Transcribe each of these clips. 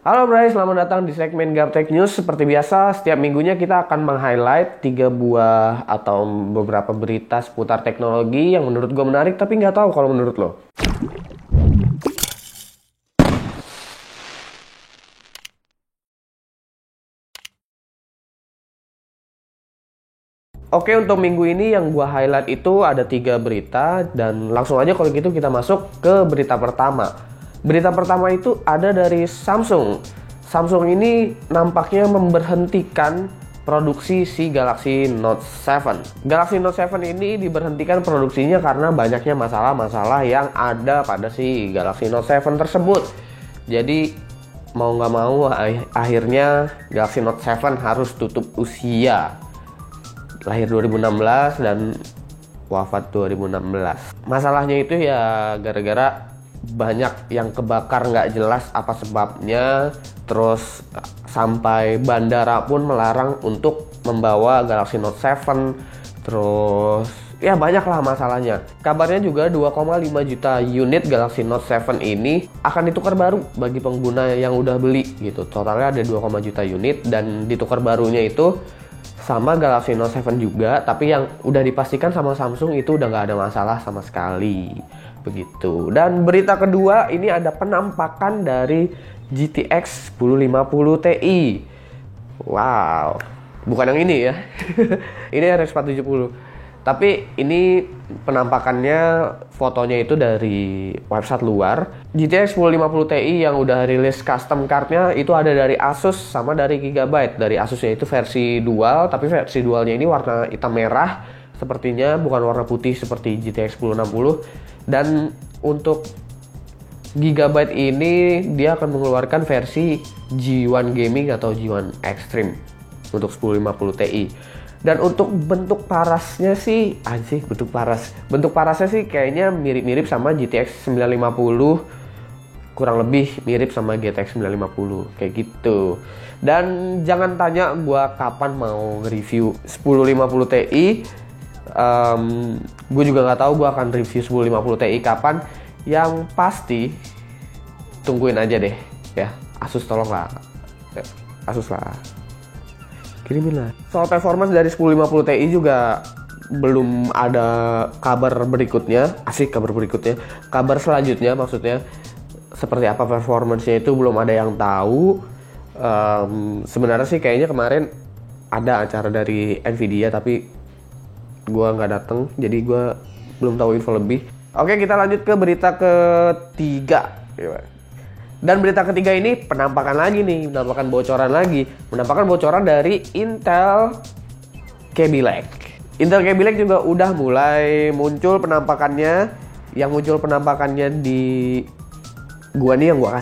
Halo Bray, selamat datang di segmen Gaptek News. Seperti biasa, setiap minggunya kita akan meng-highlight 3 buah atau beberapa berita seputar teknologi yang menurut gue menarik, tapi nggak tahu kalau menurut lo. Oke, untuk minggu ini yang gue highlight itu ada 3 berita, dan langsung aja kalau gitu kita masuk ke berita pertama. Berita pertama itu ada dari Samsung. Samsung ini nampaknya memberhentikan produksi si Galaxy Note 7. Galaxy Note 7 ini diberhentikan produksinya karena banyaknya masalah-masalah yang ada pada si Galaxy Note 7 tersebut. Jadi mau nggak mau akhirnya Galaxy Note 7 harus tutup usia. Lahir 2016 dan wafat 2016. Masalahnya itu ya gara-gara banyak yang kebakar nggak jelas apa sebabnya, terus sampai bandara pun melarang untuk membawa Galaxy Note 7, terus ya banyak lah masalahnya. Kabarnya juga 2,5 juta unit Galaxy Note 7 ini akan ditukar baru bagi pengguna yang udah beli gitu. Totalnya ada 2, juta unit dan ditukar barunya itu sama Galaxy Note 7 juga, tapi yang udah dipastikan sama Samsung itu udah nggak ada masalah sama sekali. Begitu. Dan berita kedua ini ada penampakan dari GTX 1050 Ti. Wow, bukan yang ini ya. Ini RX 470. Tapi ini penampakannya, fotonya itu dari website luar. GTX 1050 Ti yang udah rilis custom cardnya itu ada dari Asus sama dari Gigabyte. Dari Asusnya itu versi dual, tapi versi dualnya ini warna hitam merah sepertinya, bukan warna putih seperti GTX 1060. Dan untuk Gigabyte ini dia akan mengeluarkan versi G1 Gaming atau G1 Extreme untuk 1050 Ti. Dan untuk bentuk parasnya sih, bentuk parasnya sih kayaknya mirip-mirip sama GTX 950, kurang lebih mirip sama GTX 950 kayak gitu. Dan jangan tanya gua kapan mau nge-review 1050 Ti. Gue juga nggak tahu gue akan review 1050 Ti kapan. Yang pasti tungguin aja deh ya. Asus tolonglah, Asus lah, kirimin lah. Soal performance dari 1050 Ti juga belum ada kabar berikutnya. Kabar selanjutnya maksudnya seperti apa performance-nya itu belum ada yang tahu. Sebenarnya sih kayaknya kemarin ada acara dari Nvidia tapi gue nggak dateng, jadi gue belum tahu info lebih. Oke, kita lanjut ke berita ketiga. Dan berita ketiga ini penampakan bocoran dari Intel Kaby Lake. Intel Kaby Lake juga udah mulai muncul penampakannya. Yang muncul penampakannya di gua nih, yang gua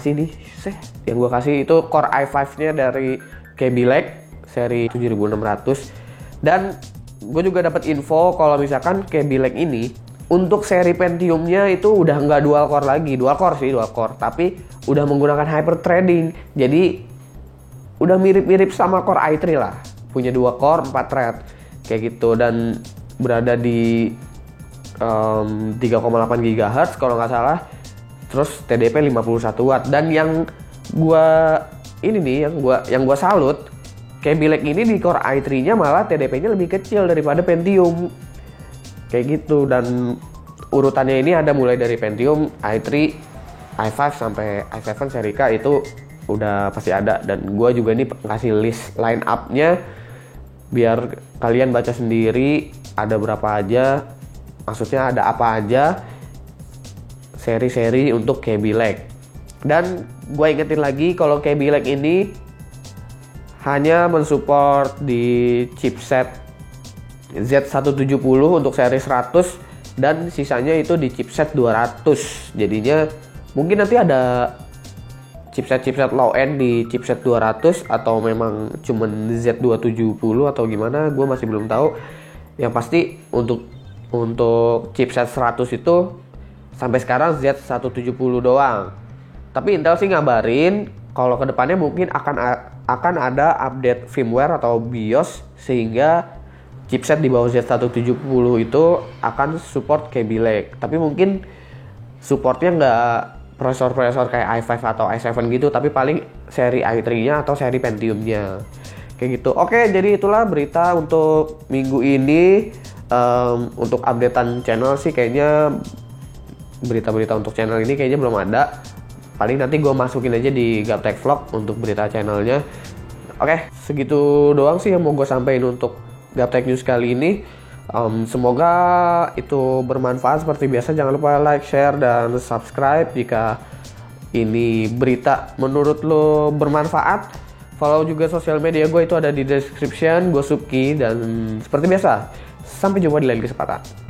kasih itu Core i5-nya dari Kaby Lake seri 7600. Dan gue juga dapat info kalau misalkan Kaby Lake ini untuk seri Pentium-nya itu udah nggak dual core lagi, dual core, tapi udah menggunakan hyper-threading. Jadi udah mirip-mirip sama Core i3 lah, punya 2 core 4 thread kayak gitu, dan berada di 3,8 GHz kalau nggak salah. Terus TDP 51 watt. Dan yang gua salut, Kaby Lake ini di Core i3-nya malah TDP-nya lebih kecil daripada Pentium. Kayak gitu. Dan urutannya ini ada mulai dari Pentium, i3, i5 sampai i7 seri K itu udah pasti ada. Dan gua juga nih ngasih list line up-nya biar kalian baca sendiri ada berapa aja. Maksudnya ada apa aja seri-seri untuk Kaby Lake. Dan gua ingetin lagi kalau Kaby Lake ini hanya mensupport di chipset Z170 untuk seri 100 dan sisanya itu di chipset 200. Jadinya mungkin nanti ada chipset low end di chipset 200 atau memang cuman Z270 atau gimana, gue masih belum tahu. Yang pasti untuk chipset 100 itu sampai sekarang Z170 doang. Tapi Intel sih ngabarin kalau kedepannya mungkin akan ada update firmware atau BIOS sehingga chipset di bawah Z170 itu akan support Kaby Lake. Tapi mungkin supportnya nggak prosesor kayak i5 atau i7 gitu, tapi paling seri i3-nya atau seri Pentium-nya. Kayak gitu. Oke, jadi itulah berita untuk minggu ini. Untuk updatean channel sih kayaknya berita-berita untuk channel ini kayaknya belum ada. Paling nanti gue masukin aja di Gaptek Vlog untuk berita channelnya. Oke, segitu doang sih yang mau gue sampaikan untuk Gaptek News kali ini. Semoga itu bermanfaat seperti biasa. Jangan lupa like, share, dan subscribe jika ini berita menurut lo bermanfaat. Follow juga sosial media gue, itu ada di description. Gue Subki, dan seperti biasa sampai jumpa di lain kesempatan.